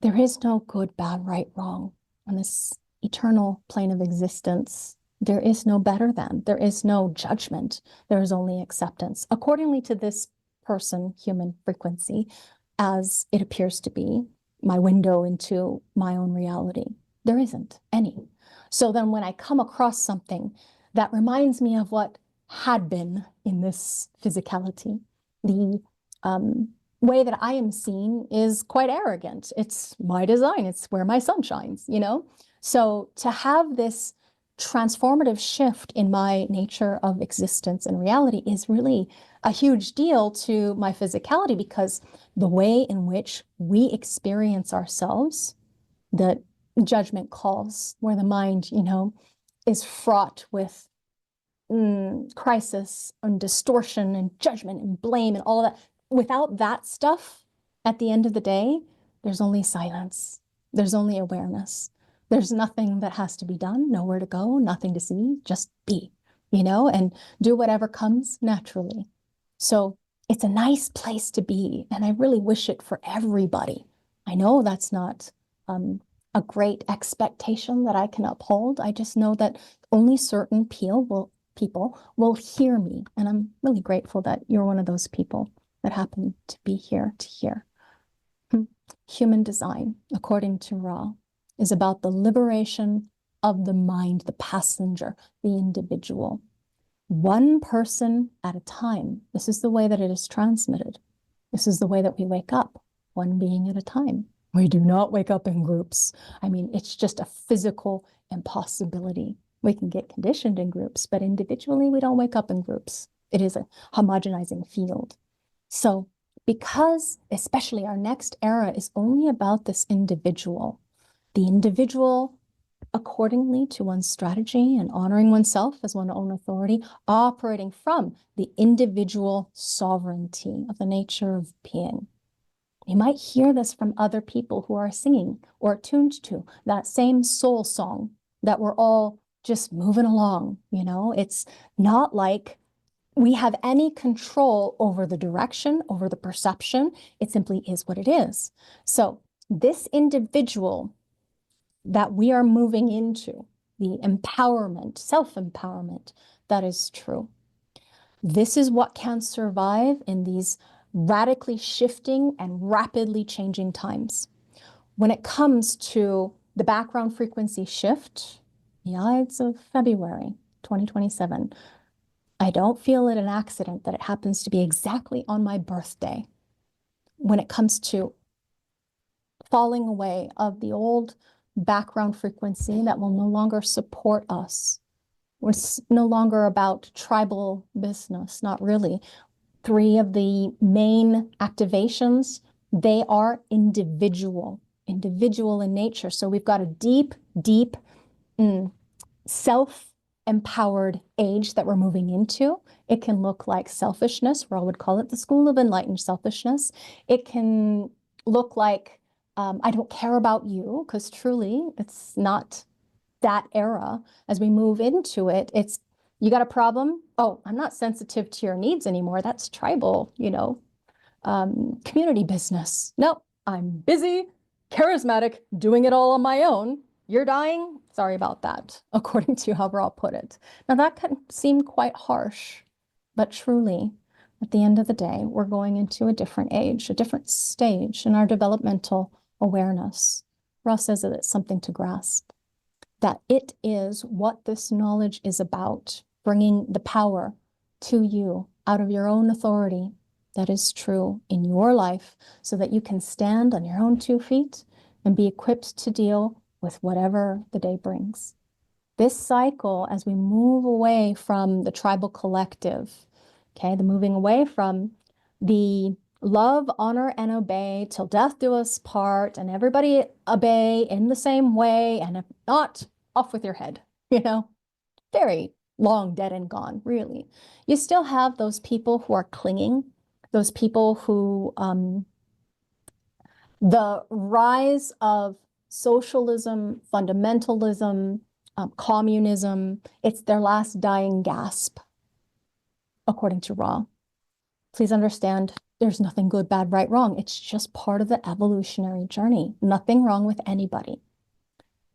There is no good, bad, right, wrong on this eternal plane of existence. There is no better than. There is no judgment. There is only acceptance. Accordingly to this person, human frequency, as it appears to be, my window into my own reality, there isn't any. So then when I come across something that reminds me of what had been in this physicality, the way that I am seen is quite arrogant. It's my design. It's where my sun shines, you know? So to have this transformative shift in my nature of existence and reality is really a huge deal to my physicality, because the way in which we experience ourselves, the judgment calls, where the mind, you know, is fraught with crisis and distortion and judgment and blame and all that. Without that stuff, at the end of the day, there's only silence. There's only awareness. There's nothing that has to be done, nowhere to go, nothing to see, just be, you know, and do whatever comes naturally. So it's a nice place to be, and I really wish it for everybody. I know that's not a great expectation that I can uphold. I just know that only certain people will hear me, and I'm really grateful that you're one of those people that happen to be here to hear. Human design, according to Ra, is about the liberation of the mind, the passenger, the individual. One person at a time. This is the way that it is transmitted. This is the way that we wake up, one being at a time. We do not wake up in groups. I mean, it's just a physical impossibility. We can get conditioned in groups, but individually, we don't wake up in groups. It is a homogenizing field. So because especially our next era is only about this individual, the individual accordingly to one's strategy and honoring oneself as one's own authority, operating from the individual sovereignty of the nature of being. You might hear this from other people who are singing or attuned to that same soul song that we're all just moving along, you know? It's not like we have any control over the direction, over the perception. It simply is what it is. So this individual that we are moving into, the empowerment, self-empowerment, that is true. This is what can survive in these radically shifting and rapidly changing times. When it comes to the background frequency shift, the Ides of February 2027, I don't feel it an accident that it happens to be exactly on my birthday. When it comes to falling away of the old background frequency that will no longer support us. It's no longer about tribal business, not really. 3 of the main activations, they are individual in nature. So we've got a deep, deep self-empowered age that we're moving into. It can look like selfishness, Ra would call it the school of enlightened selfishness. It can look like I don't care about you, because truly it's not that era. As we move into it, it's, you got a problem? Oh, I'm not sensitive to your needs anymore. That's tribal, you know, community business. No, I'm busy, charismatic, doing it all on my own. You're dying? Sorry about that, according to how Ra put it. Now that can seem quite harsh, but truly, at the end of the day, we're going into a different age, a different stage in our developmental awareness. Ra says that it's something to grasp, that it is what this knowledge is about, bringing the power to you out of your own authority that is true in your life, so that you can stand on your own 2 feet and be equipped to deal with whatever the day brings. This cycle, as we move away from the tribal collective, okay, the moving away from the love, honor, and obey till death do us part, and everybody obey in the same way, and if not, off with your head, you know, very long dead and gone, really. You still have those people who are clinging, those people who, the rise of socialism, fundamentalism, communism, it's their last dying gasp, according to Ra. Please understand, there's nothing good, bad, right, wrong. It's just part of the evolutionary journey. Nothing wrong with anybody.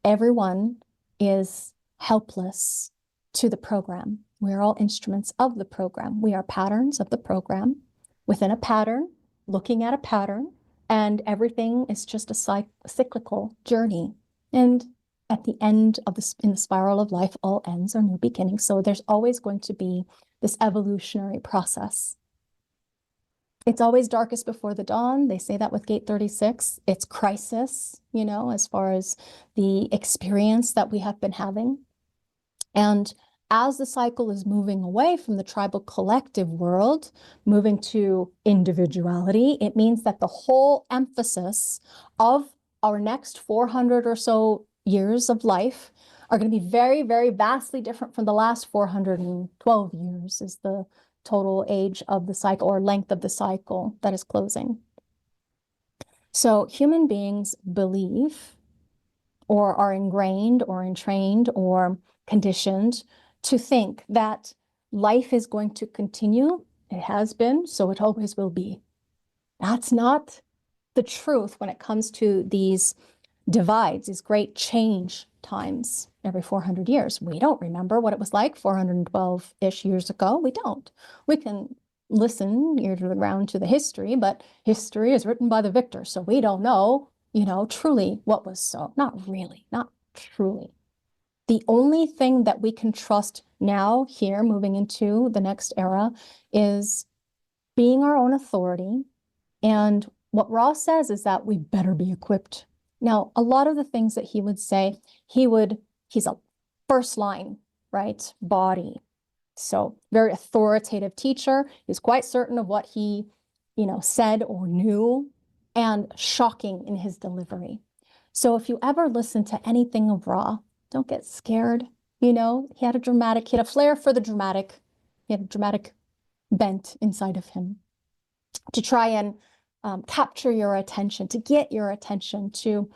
Everyone is helpless to the program. We're all instruments of the program. We are patterns of the program within a pattern, looking at a pattern, and everything is just a cyclical journey. And at the end of in the spiral of life, all ends are new beginnings. So there's always going to be this evolutionary process. It's always darkest before the dawn. They say that with gate 36. It's crisis, you know, as far as the experience that we have been having. And as the cycle is moving away from the tribal collective world, moving to individuality, it means that the whole emphasis of our next 400 or so years of life are going to be very, very vastly different from the last 412 years is the total age of the cycle or length of the cycle that is closing. So human beings believe or are ingrained or entrained or conditioned to think that life is going to continue. It has been, so it always will be. That's not the truth when it comes to these divides, these great change times every 400 years. We don't remember what it was like 412-ish years ago. We don't. We can listen ear to the ground to the history, but history is written by the victor. So we don't know, you know, truly what was so. Not really, not truly. The only thing that we can trust now, here, moving into the next era, is being our own authority. And what Ra says is that we better be equipped. Now, a lot of the things that he would say, he's a first line, right? Body. So very authoritative teacher. He's quite certain of what he, you know, said or knew, and shocking in his delivery. So if you ever listen to anything of Ra, don't get scared. You know, he had a flair for the dramatic. He had a dramatic bent inside of him to try and capture your attention, to get your attention, to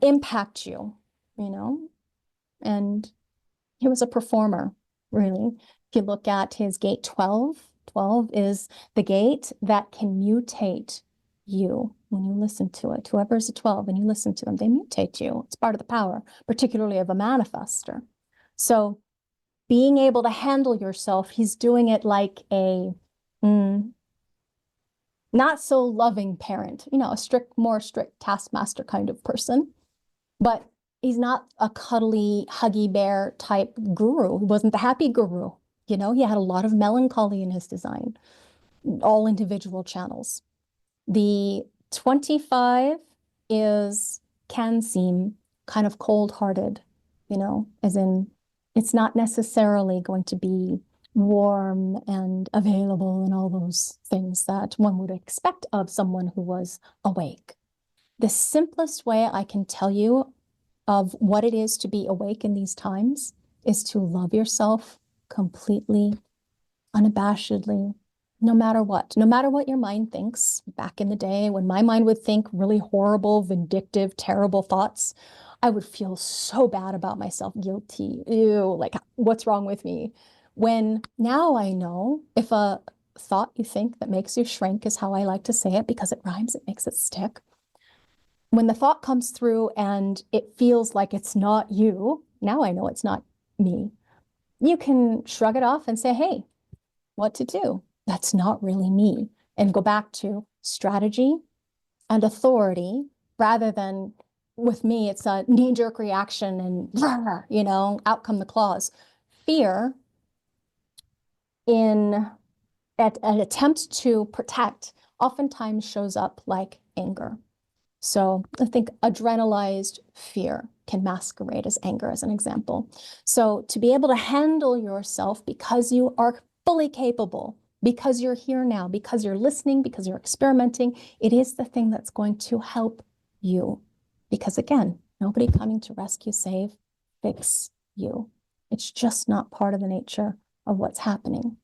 impact you, you know. And he was a performer, really. If you look at his gate 12, 12 is the gate that can mutate you when you listen to it. Whoever is a 12 and you listen to them, they mutate you. It's part of the power, particularly of a manifestor. So being able to handle yourself, he's doing it like a not so loving parent, you know, a more strict taskmaster kind of person. But he's not a cuddly, huggy bear type guru. He wasn't the happy guru. You know, he had a lot of melancholy in his design, all individual channels. The 25 can seem kind of cold-hearted, you know, as in it's not necessarily going to be warm and available and all those things that one would expect of someone who was awake. The simplest way I can tell you of what it is to be awake in these times is to love yourself completely, unabashedly, no matter what your mind thinks. Back in the day when my mind would think really horrible, vindictive, terrible thoughts, I would feel so bad about myself, guilty, ew, like what's wrong with me? When now I know if a thought you think that makes you shrink is how I like to say it because it rhymes, it makes it stick. When the thought comes through and it feels like it's not you, now I know it's not me. You can shrug it off and say, hey, what to do? That's not really me. And go back to strategy and authority rather than with me, it's a knee-jerk reaction and, you know, out come the claws. Fear at an attempt to protect oftentimes shows up like anger. So I think adrenalized fear can masquerade as anger, as an example. So to be able to handle yourself because you are fully capable, because you're here now, because you're listening, because you're experimenting, it is the thing that's going to help you. Because again, nobody coming to rescue, save, fix you. It's just not part of the nature of what's happening.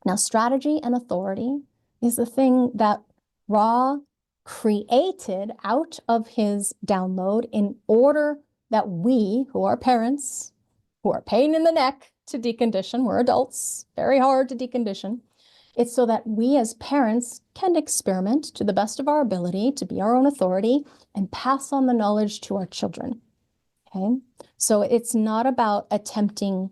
Now, strategy and authority is the thing that Ra created out of his download in order that we, who are parents, who are pain in the neck to decondition, we're adults, very hard to decondition, It's so that we as parents can experiment to the best of our ability to be our own authority and pass on the knowledge to our children. Okay, so it's not about attempting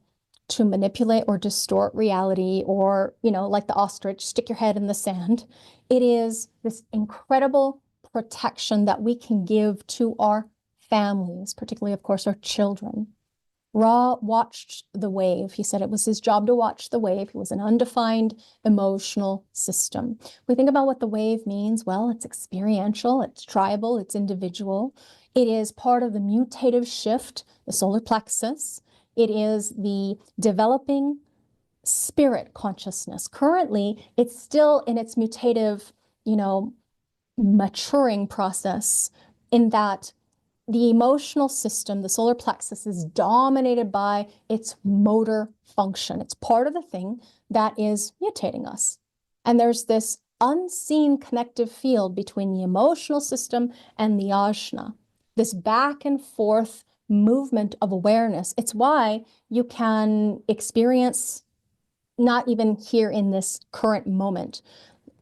to manipulate or distort reality or, like the ostrich, stick your head in the sand. It is this incredible protection that we can give to our families, particularly, of course, our children. Ra watched the wave. He said it was his job to watch the wave. He was an undefined emotional system. We think about what the wave means. Well, it's experiential, it's tribal, it's individual. It is part of the mutative shift, the solar plexus. It is the developing spirit consciousness. Currently, it's still in its mutative, maturing process, in that the emotional system, the solar plexus, is dominated by its motor function. It's part of the thing that is mutating us. And there's this unseen connective field between the emotional system and the ajna, this back and forth movement of awareness. It's why you can experience, not even here in this current moment,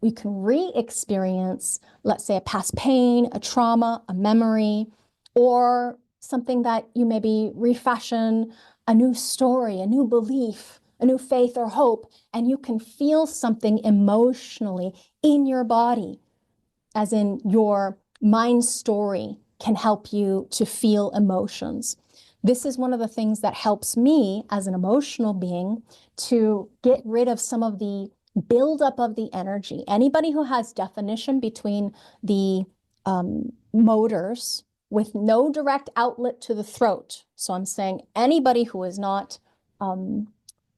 we can re-experience, let's say, a past pain, a trauma, a memory, or something that you maybe refashion, a new story, a new belief, a new faith or hope, and you can feel something emotionally in your body, as in your mind story can help you to feel emotions. This is one of the things that helps me as an emotional being to get rid of some of the buildup of the energy. Anybody who has definition between the motors with no direct outlet to the throat. So I'm saying anybody who is not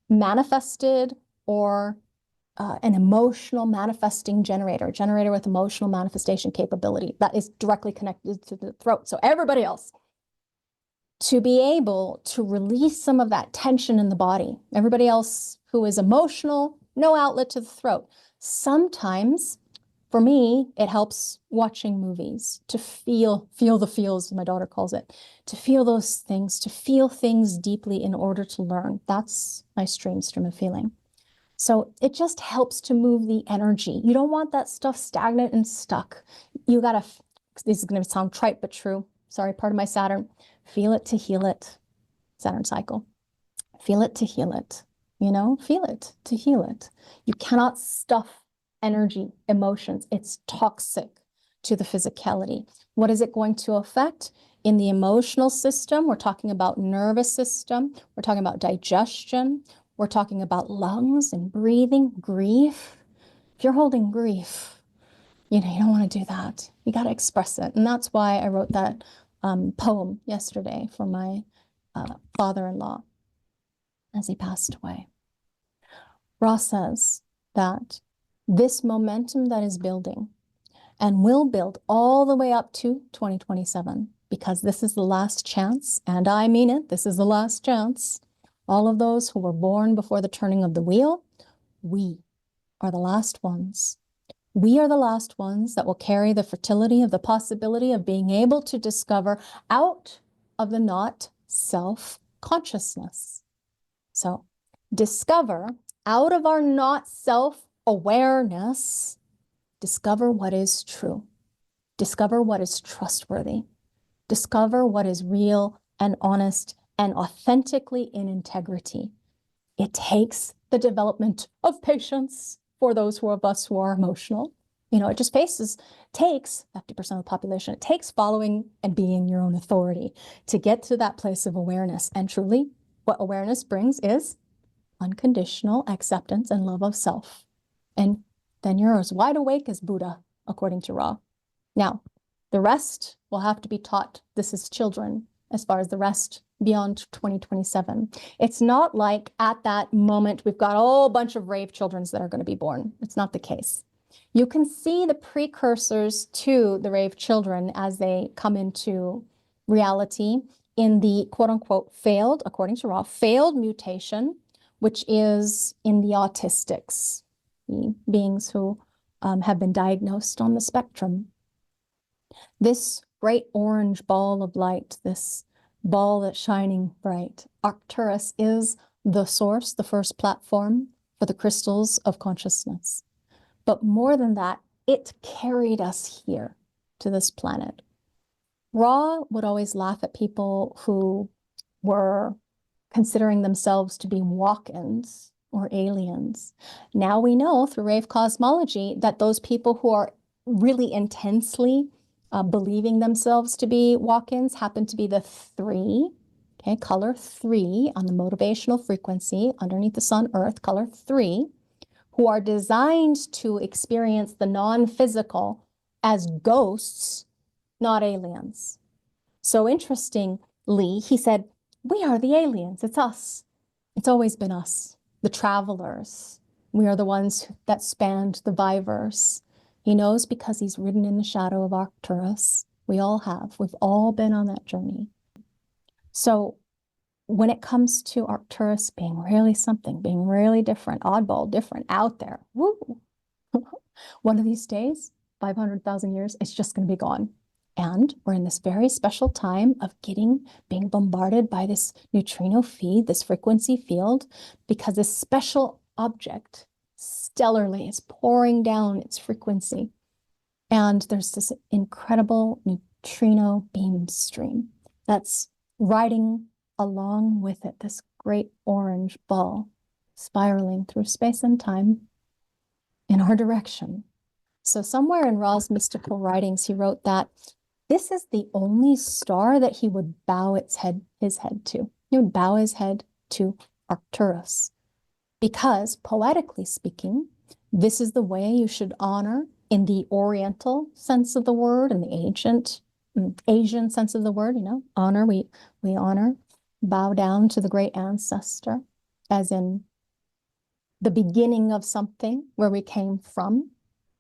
manifested or an emotional manifesting generator with emotional manifestation capability that is directly connected to the throat. So everybody else, to be able to release some of that tension in the body. Everybody else who is emotional, no outlet to the throat. Sometimes, for me, it helps watching movies, to feel the feels, my daughter calls it, to feel those things, to feel things deeply in order to learn. That's my stream of feeling. So it just helps to move the energy. You don't want that stuff stagnant and stuck. You gotta, this is gonna sound trite but true. Sorry, part of my Saturn. Feel it to heal it. Saturn cycle. Feel it to heal it. Feel it to heal it. You cannot stuff energy, emotions. It's toxic to the physicality. What is it going to affect? In the emotional system, we're talking about nervous system. We're talking about digestion. We're talking about lungs and breathing, grief. If you're holding grief, you don't want to do that. You got to express it. And that's why I wrote that poem yesterday for my father-in-law as he passed away. Ra says that this momentum that is building and will build all the way up to 2027, because this is the last chance, and I mean it, this is the last chance. All of those who were born before the turning of the wheel, we are the last ones. We are the last ones that will carry the fertility of the possibility of being able to discover out of the not self consciousness. So discover out of our not self awareness, discover what is true, discover what is trustworthy, discover what is real and honest and authentically in integrity. It takes the development of patience for those of us who are emotional. It just takes 50% of the population. It takes following and being your own authority to get to that place of awareness. And truly, what awareness brings is unconditional acceptance and love of self. And then you're as wide awake as Buddha, according to Ra. Now, the rest will have to be taught. This is children, as far as the rest beyond 2027. It's not like at that moment we've got a whole bunch of Rave children that are going to be born. It's not the case. You can see the precursors to the Rave children as they come into reality in the quote-unquote failed, according to Ra, failed mutation, which is in the autistics, the beings who have been diagnosed on the spectrum. This great orange ball of light, this ball that's shining bright, Arcturus, is the source, the first platform for the crystals of consciousness. But more than that, it carried us here to this planet. Ra would always laugh at people who were considering themselves to be walk-ins or aliens. Now we know through Rave cosmology that those people who are really intensely believing themselves to be walk-ins happen to be the 3, okay, color 3 on the motivational frequency underneath the sun, earth, color 3, who are designed to experience the non-physical as ghosts, not aliens. So interestingly, he said, we are the aliens, it's us. It's always been us, the travelers. We are the ones that spanned the Viverse. He knows because he's ridden in the shadow of Arcturus. We all have. We've all been on that journey. So when it comes to Arcturus being really something, being really different, oddball, different, out there, woo, one of these days, 500,000 years, it's just going to be gone. And we're in this very special time of being bombarded by this neutrino feed, this frequency field, because this special object stellarly is pouring down its frequency. And there's this incredible neutrino beam stream that's riding along with it, this great orange ball spiraling through space and time in our direction. So somewhere in Ra's mystical writings, he wrote that this is the only star that he would bow his head to. He would bow his head to Arcturus, because poetically speaking, this is the way you should honor in the Oriental sense of the word and the Asian sense of the word, honor, we honor, bow down to the great ancestor, as in the beginning of something, where we came from.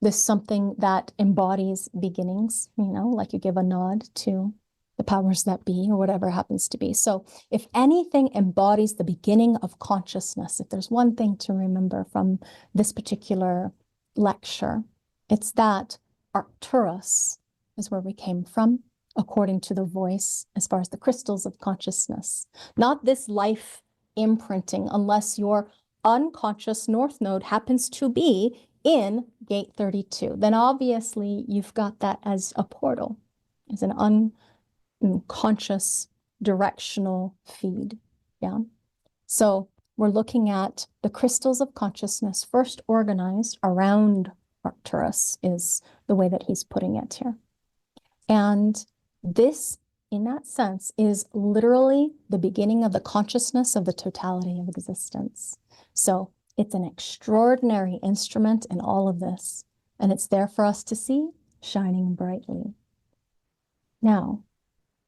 This something that embodies beginnings, like you give a nod to the powers that be or whatever happens to be. So if anything embodies the beginning of consciousness, if there's one thing to remember from this particular lecture, it's that Arcturus is where we came from, according to the voice, as far as the crystals of consciousness. Not this life imprinting, unless your unconscious north node happens to be in gate 32. Then obviously you've got that as a portal, as an unconscious directional feed. Yeah. So we're looking at the crystals of consciousness first organized around Arcturus, is the way that he's putting it here. And this, in that sense, is literally the beginning of the consciousness of the totality of existence. So it's an extraordinary instrument in all of this, and it's there for us to see, shining brightly. Now,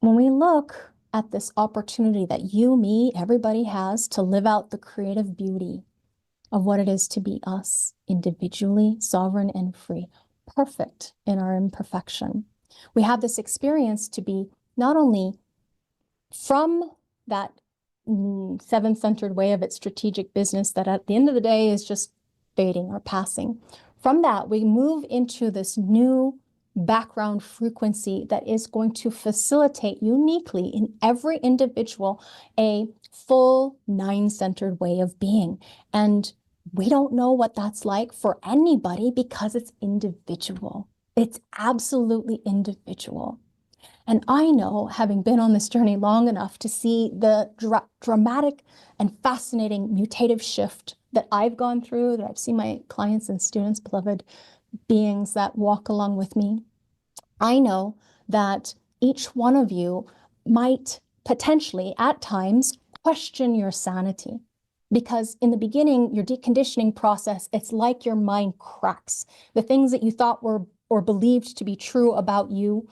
when we look at this opportunity that you, me, everybody has to live out the creative beauty of what it is to be us, individually, sovereign and free, perfect in our imperfection, we have this experience to be not only from that seven-centered way of its strategic business that at the end of the day is just fading or passing. From that, we move into this new background frequency that is going to facilitate uniquely in every individual a full 9-centered way of being. And we don't know what that's like for anybody because it's individual. It's absolutely individual. And I know, having been on this journey long enough to see the dramatic and fascinating mutative shift that I've gone through, that I've seen my clients and students, beloved beings that walk along with me, I know that each one of you might potentially, at times, question your sanity. Because in the beginning, your deconditioning process, it's like your mind cracks. The things that you thought were or believed to be true about you,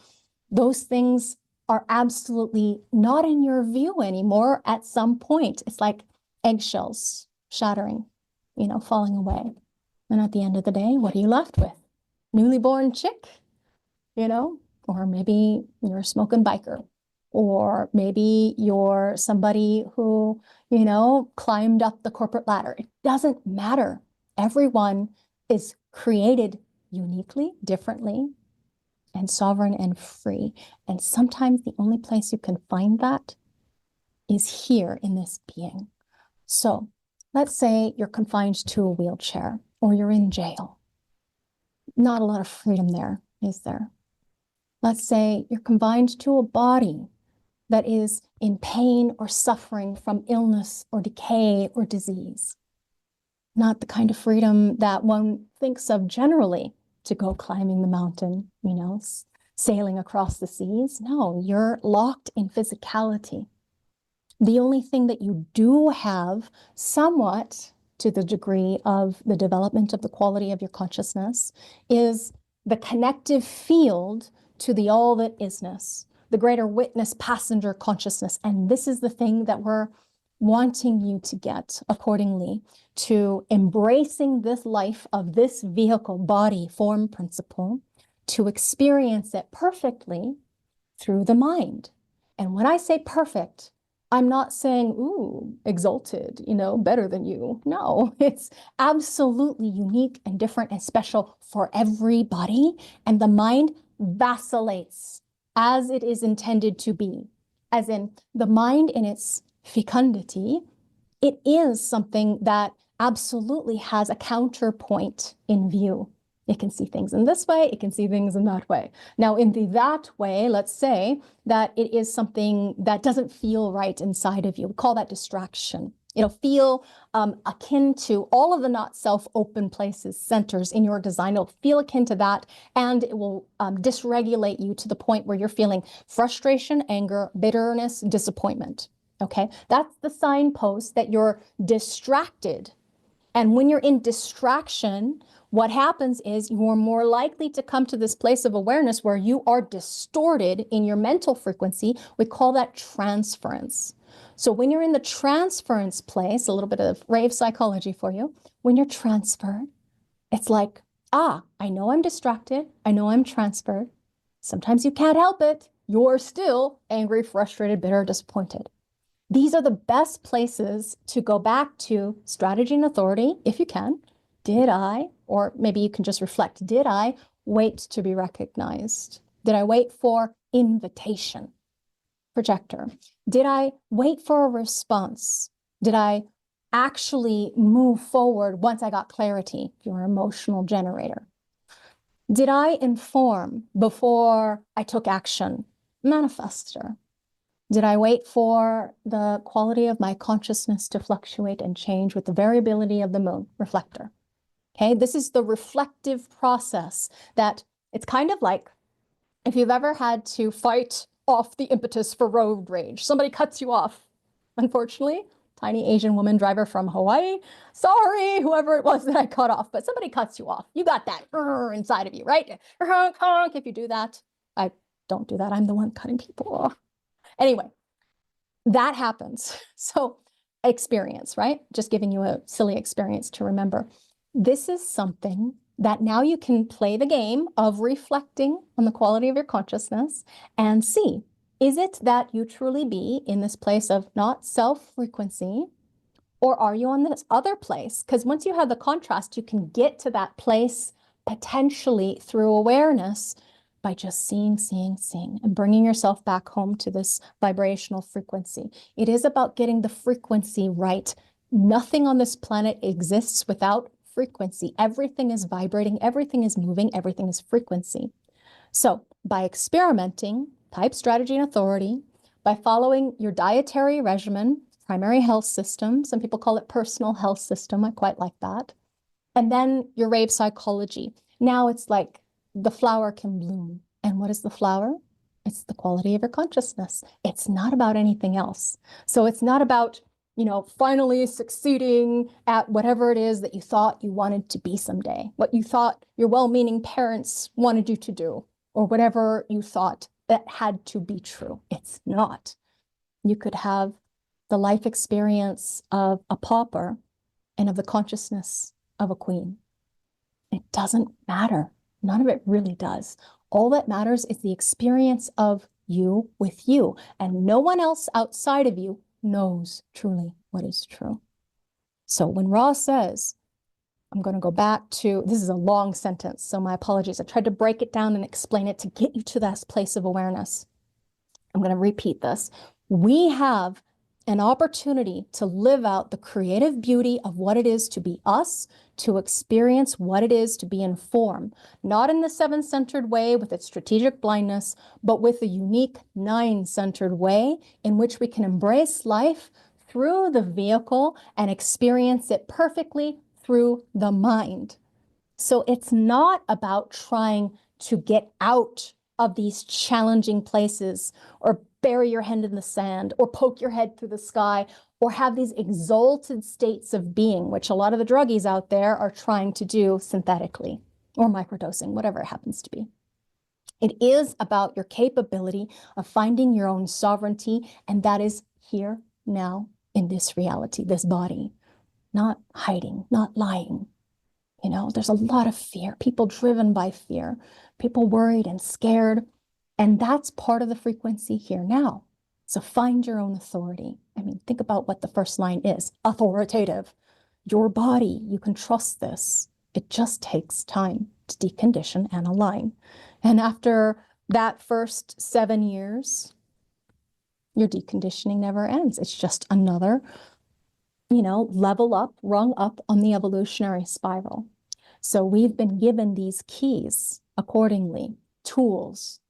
those things are absolutely not in your view anymore at some point. It's like eggshells shattering, falling away. And at the end of the day, what are you left with? Newly born chick, or maybe you're a smoking biker, or maybe you're somebody who, climbed up the corporate ladder. It doesn't matter. Everyone is created uniquely, differently, and sovereign and free. And sometimes the only place you can find that is here in this being. So Let's say you're confined to a wheelchair or you're in jail. Not a lot of freedom there, is there? Let's say you're confined to a body that is in pain or suffering from illness or decay or disease. Not the kind of freedom that one thinks of generally, to go climbing the mountain, sailing across the seas. No, you're locked in physicality. The only thing that you do have, somewhat to the degree of the development of the quality of your consciousness, is the connective field to the all that isness, the greater witness passenger consciousness. And this is the thing that we're wanting you to get accordingly to embracing this life of this vehicle, body, form, principle, to experience it perfectly through the mind. And when I say perfect, I'm not saying, ooh, exalted, better than you. No, it's absolutely unique and different and special for everybody. And the mind vacillates as it is intended to be, as in the mind in its fecundity. It is something that absolutely has a counterpoint in view. It can see things in this way, it can see things in that way. Now, in that way, let's say that it is something that doesn't feel right inside of you. We call that distraction. It'll feel akin to all of the not self open places, centers in your design. It'll feel akin to that, and it will dysregulate you to the point where you're feeling frustration, anger, bitterness, disappointment. Okay, that's the signpost that you're distracted. And when you're in distraction, what happens is you're more likely to come to this place of awareness where you are distorted in your mental frequency. We call that transference. So when you're in the transference place, a little bit of rave psychology for you, when you're transferred, it's like, I know I'm distracted. I know I'm transferred. Sometimes you can't help it. You're still angry, frustrated, bitter, disappointed. These are the best places to go back to strategy and authority, if you can. Did I, or maybe you can just reflect, did I wait to be recognized? Did I wait for invitation? Projector. Did I wait for a response? Did I actually move forward once I got clarity? You're an emotional generator. Did I inform before I took action? Manifestor. Did I wait for the quality of my consciousness to fluctuate and change with the variability of the moon? Reflector. Okay, this is the reflective process that it's kind of like if you've ever had to fight off the impetus for road rage. Somebody cuts you off. Unfortunately, tiny Asian woman driver from Hawaii. Sorry, whoever it was that I cut off, but somebody cuts you off. You got that inside of you, right? Honk, honk. If you do that, I don't do that. I'm the one cutting people off. Anyway, that happens. So experience, right? Just giving you a silly experience to remember. This is something that now you can play the game of reflecting on the quality of your consciousness and see, is it that you truly be in this place of not self-frequency, or are you on this other place? Because once you have the contrast, you can get to that place potentially through awareness by just seeing, and bringing yourself back home to this vibrational frequency. It is about getting the frequency right. Nothing on this planet exists without frequency. Everything is vibrating, everything is moving, everything is frequency. So by experimenting, type strategy and authority, by following your dietary regimen, primary health system, some people call it personal health system, I quite like that, and then your rave psychology. Now it's like the flower can bloom. And what is the flower? It's the quality of your consciousness. It's not about anything else. So it's not about, finally succeeding at whatever it is that you thought you wanted to be someday, what you thought your well-meaning parents wanted you to do, or whatever you thought that had to be true. It's not. You could have the life experience of a pauper and of the consciousness of a queen. It doesn't matter. None of it really does. All that matters is the experience of you with you, and no one else outside of you knows truly what is true. So when Ra says, I'm going to go back to, this is a long sentence, so my apologies. I tried to break it down and explain it to get you to that place of awareness. I'm going to repeat this. We have an opportunity to live out the creative beauty of what it is to be us, to experience what it is to be in form, not in the 7-centered way with its strategic blindness, but with a unique 9-centered way in which we can embrace life through the vehicle and experience it perfectly through the mind. So it's not about trying to get out of these challenging places or bury your head in the sand or poke your head through the sky or have these exalted states of being, which a lot of the druggies out there are trying to do synthetically or microdosing, whatever it happens to be. It is about your capability of finding your own sovereignty, and that is here, now, in this reality, this body, not hiding, not lying. You know, there's a lot of fear, people driven by fear, people worried and scared. And that's part of the frequency here now. So find your own authority. I mean, think about what the first line is. Authoritative. Your body, you can trust this. It just takes time to decondition and align. And after that first 7 years, your deconditioning never ends. It's just another, level up, rung up on the evolutionary spiral. So we've been given these keys accordingly, tools,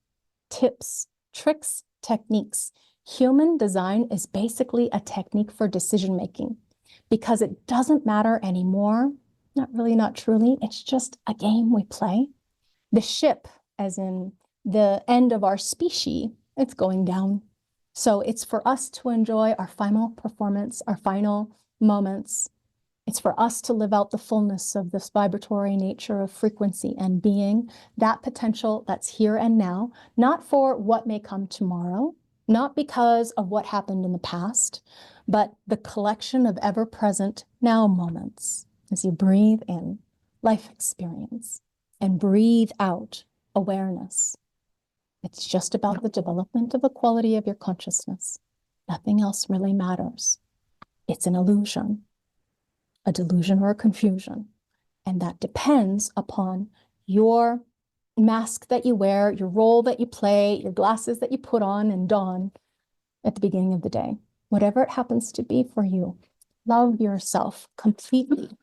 tips, tricks, techniques. Human design is basically a technique for decision making because it doesn't matter anymore. Not really, not truly. It's just a game we play. The ship, as in the end of our species, it's going down. So it's for us to enjoy our final performance, our final moments. It's for us to live out the fullness of this vibratory nature of frequency and being, that potential that's here and now, not for what may come tomorrow, not because of what happened in the past, but the collection of ever-present now moments as you breathe in life experience and breathe out awareness. It's just about the development of the quality of your consciousness. Nothing else really matters. It's an illusion. A delusion or a confusion. And that depends upon your mask that you wear, your role that you play, your glasses that you put on and don at the beginning of the day. Whatever it happens to be for you, love yourself completely,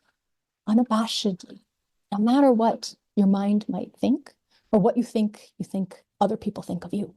unabashedly, no matter what your mind might think or what you think other people think of you.